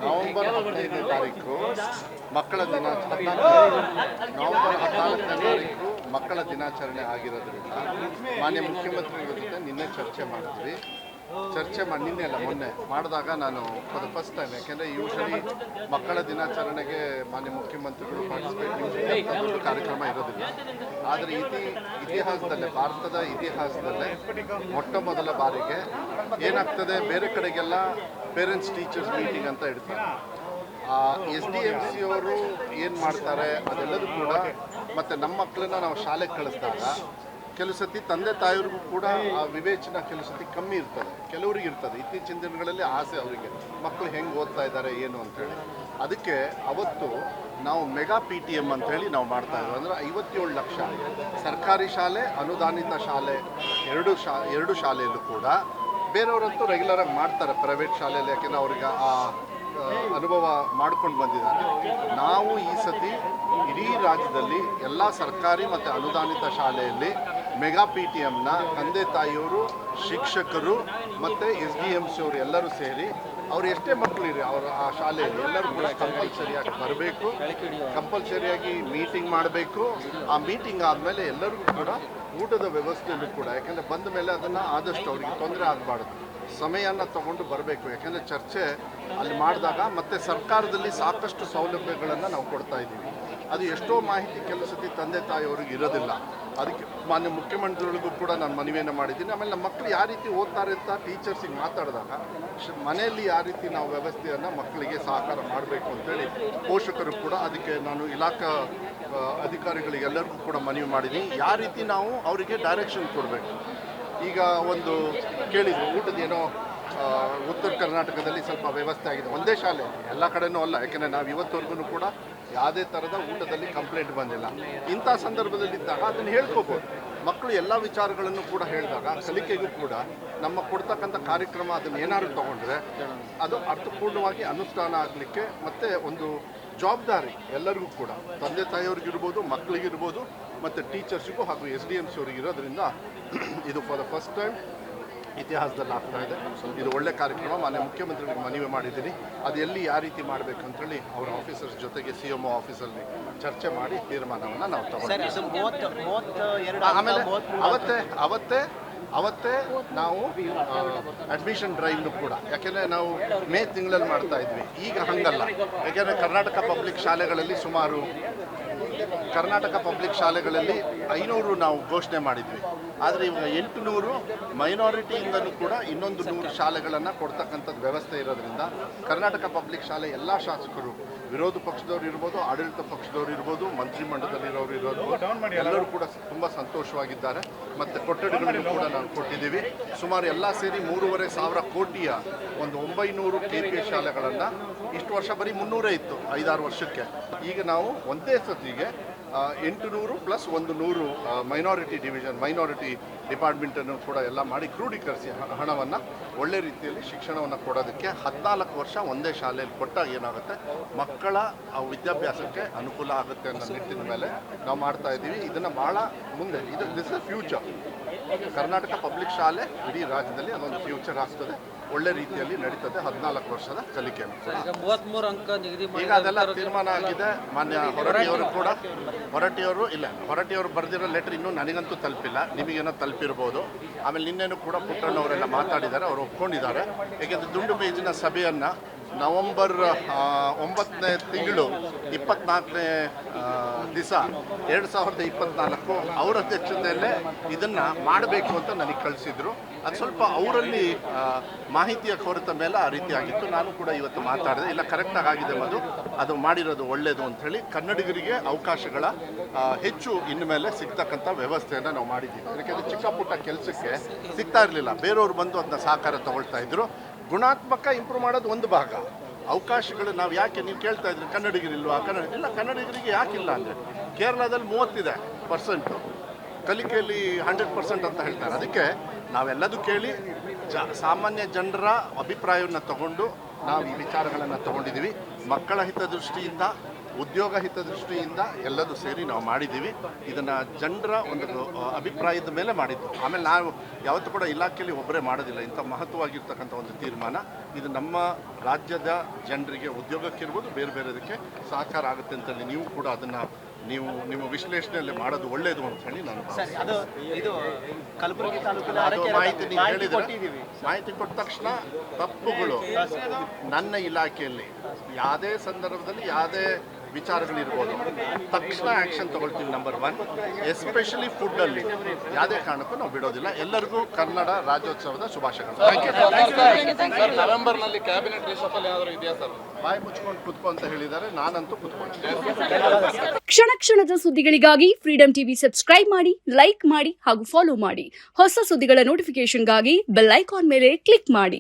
November 15ನೇ ತಾರೀಕು ಮಕ್ಕಳ ದಿನಾಚರಣೆ, ನವೆಂಬರ್ 14ನೇ ತಾರೀಕು ಮಕ್ಕಳ ದಿನಾಚರಣೆ ಆಗಿರೋದ್ರಿಂದ ಮಾನ್ಯ ಮುಖ್ಯಮಂತ್ರಿಗಳ ಜೊತೆ ನಿನ್ನೆ ಚರ್ಚೆ ಮಾಡಿದ್ವಿ. ನಿನ್ನೆ ಅಲ್ಲ ಮೊನ್ನೆ ಮಾಡಿದಾಗ ನಾನು ಫಾರ್ ದ ಫಸ್ಟ್ ಟೈಮ್, ಯಾಕೆಂದರೆ ಯೂಶಲಿ ಮಕ್ಕಳ ದಿನಾಚರಣೆಗೆ ಮಾನ್ಯ ಮುಖ್ಯಮಂತ್ರಿಗಳು ಪಾರ್ಟಿಸಿಪೇಟ್ ಕಾರ್ಯಕ್ರಮ ಇರೋದಿಲ್ಲ. ಆದರೆ ಇತಿಹಾಸದಲ್ಲೇ, ಭಾರತದ ಇತಿಹಾಸದಲ್ಲೇ ಮೊಟ್ಟ ಮೊದಲ ಬಾರಿಗೆ ಏನಾಗ್ತದೆ, ಬೇರೆ ಕಡೆಗೆಲ್ಲ ಪೇರೆಂಟ್ಸ್ ಟೀಚರ್ಸ್ ಮೀಟಿಂಗ್ ಅಂತ ಇಡ್ತಾರೆ. SDMC ಅವರು ಏನು ಮಾಡ್ತಾರೆ ಅದೆಲ್ಲದೂ ಕೂಡ, ಮತ್ತು ನಮ್ಮ ಮಕ್ಕಳನ್ನ ನಾವು ಶಾಲೆಗೆ ಕಳಿಸಿದಾಗ ಕೆಲವು ಸತಿ ತಂದೆ ತಾಯಿಯವ್ರಿಗೂ ಕೂಡ ಆ ವಿವೇಚನೆ ಕೆಲವು ಸತಿ ಕಮ್ಮಿ ಇರ್ತದೆ, ಕೆಲವರಿಗೆ ಇರ್ತದೆ. ಇತ್ತೀಚಿನ ದಿನಗಳಲ್ಲಿ ಆಸೆ ಅವರಿಗೆ ಮಕ್ಕಳು ಹೆಂಗೆ ಓದ್ತಾ ಇದ್ದಾರೆ ಏನು ಅಂಥೇಳಿ. ಅದಕ್ಕೆ ಅವತ್ತು ನಾವು ಮೆಗಾ PTM ಅಂಥೇಳಿ ನಾವು ಮಾಡ್ತಾ ಇದ್ವಿ. ಅಂದರೆ 57 ಲಕ್ಷ ಸರ್ಕಾರಿ ಶಾಲೆ, ಅನುದಾನಿತ ಶಾಲೆ ಎರಡು ಶಾಲೆಯಲ್ಲೂ ಕೂಡ, ಬೇರೆಯವರಂತೂ ರೆಗ್ಯುಲರಾಗಿ ಮಾಡ್ತಾರೆ ಪ್ರೈವೇಟ್ ಶಾಲೆಯಲ್ಲಿ, ಯಾಕೆಂದರೆ ಅವ್ರಿಗೆ ಆ ಅನುಭವ ಮಾಡ್ಕೊಂಡು ಬಂದಿದ್ದಾರೆ. ನಾವು ಈ ಸತಿ ಇಡೀ ರಾಜ್ಯದಲ್ಲಿ ಎಲ್ಲ ಸರ್ಕಾರಿ ಮತ್ತು ಅನುದಾನಿತ ಶಾಲೆಯಲ್ಲಿ ಮೆಗಾ PTMನ ತಂದೆ ತಾಯಿಯವರು, ಶಿಕ್ಷಕರು ಮತ್ತು SDMC ಅವರು ಎಲ್ಲರೂ ಸೇರಿ, ಅವ್ರು ಎಷ್ಟೇ ಮಕ್ಕಳಿರಿ ಅವರ ಆ ಶಾಲೆಯಲ್ಲಿ ಎಲ್ಲರೂ ಕೂಡ ಕಂಪಲ್ಸರಿಯಾಗಿ ಬರಬೇಕು, ಕಂಪಲ್ಸರಿಯಾಗಿ ಮೀಟಿಂಗ್ ಮಾಡಬೇಕು. ಆ ಮೀಟಿಂಗ್ ಆದಮೇಲೆ ಎಲ್ಲರಿಗೂ ಕೂಡ ಊಟದ ವ್ಯವಸ್ಥೆಯಲ್ಲೂ ಕೂಡ, ಯಾಕೆಂದರೆ ಬಂದ ಮೇಲೆ ಅದನ್ನು ಆದಷ್ಟು ಅವರಿಗೆ ತೊಂದರೆ ಆಗಬಾರ್ದು, ಸಮಯನ ತಗೊಂಡು ಬರಬೇಕು. ಯಾಕೆಂದರೆ ಚರ್ಚೆ ಅಲ್ಲಿ ಮಾಡಿದಾಗ ಮತ್ತು ಸರ್ಕಾರದಲ್ಲಿ ಸಾಕಷ್ಟು ಸೌಲಭ್ಯಗಳನ್ನು ನಾವು ಕೊಡ್ತಾ ಇದ್ದೀವಿ. ಅದು ಎಷ್ಟೋ ಮಾಹಿತಿ ಕೆಲವು ಸತಿ ತಂದೆ ತಾಯಿಯವ್ರಿಗೆ ಇರೋದಿಲ್ಲ. ಅದಕ್ಕೆ ಮಾನ್ಯ ಮುಖ್ಯಮಂತ್ರಿಗಳಿಗೂ ಕೂಡ ನಾನು ಮನವಿಯನ್ನು ಮಾಡಿದ್ದೀನಿ. ಆಮೇಲೆ ನಮ್ಮ ಮಕ್ಕಳು ಯಾವ ರೀತಿ ಓದ್ತಾರೆ ಅಂತ ಟೀಚರ್ಸಿಗೆ ಮಾತಾಡಿದಾಗ ಮನೆಯಲ್ಲಿ ಯಾವ ರೀತಿ ನಾವು ವ್ಯವಸ್ಥೆಯನ್ನು ಮಕ್ಕಳಿಗೆ ಸಹಕಾರ ಮಾಡಬೇಕು ಅಂತೇಳಿ ಪೋಷಕರು ಕೂಡ, ಅದಕ್ಕೆ ನಾನು ಇಲಾಖಾ ಅಧಿಕಾರಿಗಳಿಗೆಲ್ಲರಿಗೂ ಕೂಡ ಮನವಿ ಮಾಡಿದ್ದೀನಿ. ಯಾವ ರೀತಿ ನಾವು ಅವರಿಗೆ ಡೈರೆಕ್ಷನ್ ಕೊಡಬೇಕು. ಈಗ ಒಂದು ಕೇಳಿದ್ರು ಊಟದೇನೋ ಉತ್ತರ ಕರ್ನಾಟಕದಲ್ಲಿ ಸ್ವಲ್ಪ ವ್ಯವಸ್ಥೆ ಆಗಿದೆ, ಒಂದೇ ಶಾಲೆ, ಎಲ್ಲ ಕಡೆನೂ ಅಲ್ಲ. ಯಾಕೆಂದರೆ ನಾವು ಇವತ್ತವರೆಗೂ ಕೂಡ ಯಾವುದೇ ಥರದ ಊಟದಲ್ಲಿ ಕಂಪ್ಲೇಂಟ್ ಬಂದಿಲ್ಲ. ಇಂಥ ಸಂದರ್ಭದಲ್ಲಿದ್ದಾಗ ಅದನ್ನು ಹೇಳ್ಕೋಬೋದು. ಮಕ್ಕಳು ಎಲ್ಲ ವಿಚಾರಗಳನ್ನು ಕೂಡ ಹೇಳಿದಾಗ ಕಲಿಕೆಗೂ ಕೂಡ ನಮ್ಮ ಕೊಡ್ತಕ್ಕಂಥ ಕಾರ್ಯಕ್ರಮ ಅದನ್ನು ಏನಾದ್ರು ತೊಗೊಂಡ್ರೆ ಅದು ಅರ್ಥಪೂರ್ಣವಾಗಿ ಅನುಷ್ಠಾನ ಆಗಲಿಕ್ಕೆ ಮತ್ತು ಒಂದು ಜವಾಬ್ದಾರಿ ಎಲ್ಲರಿಗೂ ಕೂಡ, ತಂದೆ ತಾಯಿಯವ್ರಿಗಿರ್ಬೋದು, ಮಕ್ಕಳಿಗಿರ್ಬೋದು ಮತ್ತು ಟೀಚರ್ಸಿಗೂ ಹಾಗೂ SDMC ಅವ್ರಿಗೆ ಇರೋದ್ರಿಂದ ಇದು ಫಾರ್ ದ ಫಸ್ಟ್ ಟೈಮ್ ಇತಿಹಾಸದಲ್ಲಿ ಆಗ್ತಾ ಇದೆ. ಇದು ಒಳ್ಳೆ ಕಾರ್ಯಕ್ರಮ. ಮಾನ್ಯ ಮುಖ್ಯಮಂತ್ರಿಗಳಿಗೆ ಮನವಿ ಮಾಡಿದ್ದೀನಿ. ಅದು ಎಲ್ಲಿ ಯಾವ ರೀತಿ ಮಾಡಬೇಕು ಅಂತೇಳಿ ಅವರ ಆಫೀಸರ್ಸ್ ಜೊತೆಗೆ CMO ಆಫೀಸಲ್ಲಿ ಚರ್ಚೆ ಮಾಡಿ ತೀರ್ಮಾನವನ್ನು ನಾವು ತಗೊಂಡಿದ್ದೀವಿ. ಆಮೇಲೆ ಅವತ್ತೇ ನಾವು ಅಡ್ಮಿಷನ್ ಡ್ರೈವ್ನು ಕೂಡ, ಯಾಕೆಂದರೆ ನಾವು ಮೇ ತಿಂಗಳಲ್ಲಿ ಮಾಡ್ತಾ ಇದ್ವಿ, ಈಗ ಹಂಗಲ್ಲ. ಯಾಕೆಂದರೆ ಕರ್ನಾಟಕ ಪಬ್ಲಿಕ್ ಶಾಲೆಗಳಲ್ಲಿ 500 ನಾವು ಘೋಷಣೆ ಮಾಡಿದ್ವಿ. ಆದರೆ ಇವಾಗ 800 ಮೈನಾರಿಟಿಯಿಂದಲೂ ಕೂಡ ಇನ್ನೊಂದು 100 ಶಾಲೆಗಳನ್ನು ಕೊಡ್ತಕ್ಕಂಥದ್ದು ವ್ಯವಸ್ಥೆ ಇರೋದ್ರಿಂದ ಕರ್ನಾಟಕ ಪಬ್ಲಿಕ್ ಶಾಲೆ ಎಲ್ಲ ಶಾಸಕರು, ವಿರೋಧ ಪಕ್ಷದವ್ರು ಇರ್ಬೋದು, ಆಡಳಿತ ಪಕ್ಷದವ್ರು ಇರ್ಬೋದು, ಮಂತ್ರಿಮಂಡಲದಲ್ಲಿರೋರು ಇರೋದು ಎಲ್ಲರೂ ಕೂಡ ತುಂಬ ಸಂತೋಷವಾಗಿದ್ದಾರೆ. ಮತ್ತು ಕೊಠಡಿಗಳನ್ನು ಕೂಡ ನಾವು ಕೊಟ್ಟಿದ್ದೀವಿ. ಸುಮಾರು ಎಲ್ಲ ಸೇರಿ 3,500 ಕೋಟಿಯ ಒಂದು 900 KP ಶಾಲೆಗಳನ್ನು, ಇಷ್ಟು ವರ್ಷ ಬರೀ 300 ಇತ್ತು 5-6 ವರ್ಷಕ್ಕೆ. ಈಗ ನಾವು ಒಂದೇ ಸತಿಗೆ 800 ಪ್ಲಸ್ 100 ಮೈನಾರಿಟಿ ಡಿಪಾರ್ಟ್ಮೆಂಟನ್ನು ಕೂಡ ಎಲ್ಲ ಮಾಡಿ ಕ್ರೋಢೀಕರಿಸಿ ಹಣವನ್ನು ಒಳ್ಳೆ ರೀತಿಯಲ್ಲಿ ಶಿಕ್ಷಣವನ್ನು ಕೊಡೋದಕ್ಕೆ 14 ವರ್ಷ ಒಂದೇ ಶಾಲೆಯಲ್ಲಿ ಕೊಟ್ಟಾಗ ಏನಾಗುತ್ತೆ, ಮಕ್ಕಳ ವಿದ್ಯಾಭ್ಯಾಸಕ್ಕೆ ಅನುಕೂಲ ಆಗುತ್ತೆ ಅನ್ನೋ ನಿಟ್ಟಿನ ಮೇಲೆ ನಾವು ಮಾಡ್ತಾ ಇದ್ದೀವಿ. ಇದನ್ನು ಭಾಳ ಮುಂದೆ this is future. Karnataka public ಶಾಲೆ ಇಡೀ ರಾಜ್ಯದಲ್ಲಿ ಅದೊಂದು ಫ್ಯೂಚರ್ ಆಗ್ತದೆ, ಒಳ್ಳೆ ರೀತಿಯಲ್ಲಿ ನಡೀತದೆ. 14 ವರ್ಷದ ಕಲಿಕೆ ಈಗ ಅದೆಲ್ಲ ತೀರ್ಮಾನ ಆಗಿದೆ. ಮಾನ್ಯ ಹೊರಟಿಯವರು ಬರೆದಿರೋ ಲೆಟರ್ ಇನ್ನೂ ನನಗಂತೂ ತಲುಪಿಲ್ಲ, ನಿಮಗೇನೋ ತಲುಪಿರ್ಬೋದು. ಆಮೇಲೆ ನಿನ್ನೆನೂ ಕೂಡ ಪುಟ್ಟಣ್ಣವರೆಲ್ಲ ಮಾತಾಡಿದ್ದಾರೆ, ಅವರು ಒಪ್ಕೊಂಡಿದ್ದಾರೆ. ಏಕೆಂದರೆ ದುಂಡು ಮೇಜಿನ ಸಭೆಯನ್ನು ನವೆಂಬರ್ 9ನೇ ತಿಂಗಳು 24ನೇ ದಿವಸ 2024 ಅವರ ಅಧ್ಯಕ್ಷತೆಯಲ್ಲೇ ಇದನ್ನು ಮಾಡಬೇಕು ಅಂತ ನನಗೆ ಕಳಿಸಿದರು. ಅದು ಸ್ವಲ್ಪ ಅವರಲ್ಲಿ ಮಾಹಿತಿಯ ಕೊರತೆ ಮೇಲೆ ಆ ರೀತಿ ಆಗಿತ್ತು. ನಾನು ಕೂಡ ಇವತ್ತು ಮಾತಾಡಿದೆ, ಇಲ್ಲ ಕರೆಕ್ಟಾಗಿ ಆಗಿದೆ ಅದು ಮಾಡಿರೋದು ಒಳ್ಳೆಯದು ಅಂಥೇಳಿ. ಕನ್ನಡಿಗರಿಗೆ ಅವಕಾಶಗಳ ಹೆಚ್ಚು ಇನ್ಮೇಲೆ ಸಿಗ್ತಕ್ಕಂಥ ವ್ಯವಸ್ಥೆಯನ್ನು ನಾವು ಮಾಡಿದ್ದೀವಿ. ಯಾಕೆಂದರೆ ಚಿಕ್ಕ ಪುಟ್ಟ ಕೆಲಸಕ್ಕೆ ಸಿಗ್ತಾ ಇರಲಿಲ್ಲ, ಬೇರೆಯವರು ಬಂದು ಅದನ್ನ ಸಹಕಾರ ತಗೊಳ್ತಾ ಇದ್ದರು. ಗುಣಾತ್ಮಕ ಇಂಪ್ರೂವ್ ಮಾಡೋದು ಒಂದು ಭಾಗ, ಅವಕಾಶಗಳು ನಾವು ಯಾಕೆ ನೀವು ಕೇಳ್ತಾ ಇದ್ರಿ ಕನ್ನಡಿಗರಿಲ್ವಾ, ಕನ್ನಡಿಗರಿಗೆ ಯಾಕಿಲ್ಲ ಅಂದರೆ ಕೇರಳದಲ್ಲಿ 30% ಕಲಿಕೆಯಲ್ಲಿ 100% ಅಂತ ಹೇಳ್ತಾರೆ. ಅದಕ್ಕೆ ನಾವೆಲ್ಲದೂ ಕೇಳಿ ಸಾಮಾನ್ಯ ಜನರ ಅಭಿಪ್ರಾಯವನ್ನು ತಗೊಂಡು ನಾವು ಈ ವಿಚಾರಗಳನ್ನು ತಗೊಂಡಿದ್ದೀವಿ. ಮಕ್ಕಳ ಹಿತದೃಷ್ಟಿಯಿಂದ ಉದ್ಯೋಗ ಹಿತದೃಷ್ಟಿಯಿಂದ ಎಲ್ಲದೂ ಸೇರಿ ನಾವು ಮಾಡಿದ್ದೀವಿ. ಇದನ್ನು ಜನರ ಒಂದು ಅಭಿಪ್ರಾಯದ ಮೇಲೆ ಮಾಡಿದ್ದು. ಆಮೇಲೆ ನಾವು ಯಾವತ್ತೂ ಕೂಡ ಇಲಾಖೆಯಲ್ಲಿ ಒಬ್ಬರೇ ಮಾಡೋದಿಲ್ಲ. ಇಂಥ ಮಹತ್ವವಾಗಿರ್ತಕ್ಕಂಥ ಒಂದು ತೀರ್ಮಾನ ಇದು ನಮ್ಮ ರಾಜ್ಯದ ಜನರಿಗೆ ಉದ್ಯೋಗಕ್ಕಿರ್ಬೋದು ಬೇರೆ ಬೇರೆದಕ್ಕೆ ಸಹಕಾರ ಆಗುತ್ತೆ ಅಂತೇಳಿ ನೀವು ಕೂಡ ಅದನ್ನು ನಿಮ್ಮ ವಿಶ್ಲೇಷಣೆಯಲ್ಲಿ ಮಾಡೋದು ಒಳ್ಳೆಯದು ಅಂತ ಹೇಳಿ ನಾನು ಮಾಹಿತಿ ನೀವು ಹೇಳಿದರೆ ಮಾಹಿತಿ ಕೊಟ್ಟ ತಕ್ಷಣ ತಪ್ಪುಗಳು ನನ್ನ ಇಲಾಖೆಯಲ್ಲಿ ಯಾವುದೇ ಸಂದರ್ಭದಲ್ಲಿ ಯಾವುದೇ ವಿಚಾರಗಳಿರ್ಬೋದು ತಕ್ಷಣ ಆ್ಯಕ್ಷನ್ ತಗೊಳ್ತೀವಿ. ನಂಬರ್ 1 ಎಸ್ಪೆಷಲಿ ಫುಡ್ಡಲ್ಲಿ ಯಾವುದೇ ಕಾರಣಕ್ಕೂ ನಾವು ಬಿಡೋದಿಲ್ಲ. ಎಲ್ಲರಿಗೂ ಕನ್ನಡ ರಾಜ್ಯೋತ್ಸವದ ಶುಭಾಶಯಗಳು. ನವೆಂಬರ್ನಲ್ಲಿ ಕ್ಯಾಬಿನೆಟ್ ರಿಶಫಲ್ ಏನಾದರೂ ಇದೆಯಾ ಸರ್? ಬಾಯಿ ಮುಚ್ಕೊಂಡು ಕುತ್ಕೊ ಅಂತ ಹೇಳಿದ್ದಾರೆ, ನಾನಂತೂ ಕುತ್ಕೊಂಡು. ಕ್ಷಣ ಕ್ಷಣದ ಸುದ್ದಿಗಳಿಗಾಗಿ ಫ್ರೀಡಂ ಟಿವಿ ಸಬ್ಸ್ಕ್ರೈಬ್ ಮಾಡಿ, ಲೈಕ್ ಮಾಡಿ ಹಾಗೂ ಫಾಲೋ ಮಾಡಿ. ಹೊಸ ಸುದ್ದಿಗಳ ನೋಟಿಫಿಕೇಶನ್ಗಾಗಿ ಬೆಲ್ ಐಕಾನ್ ಮೇಲೆ ಕ್ಲಿಕ್ ಮಾಡಿ.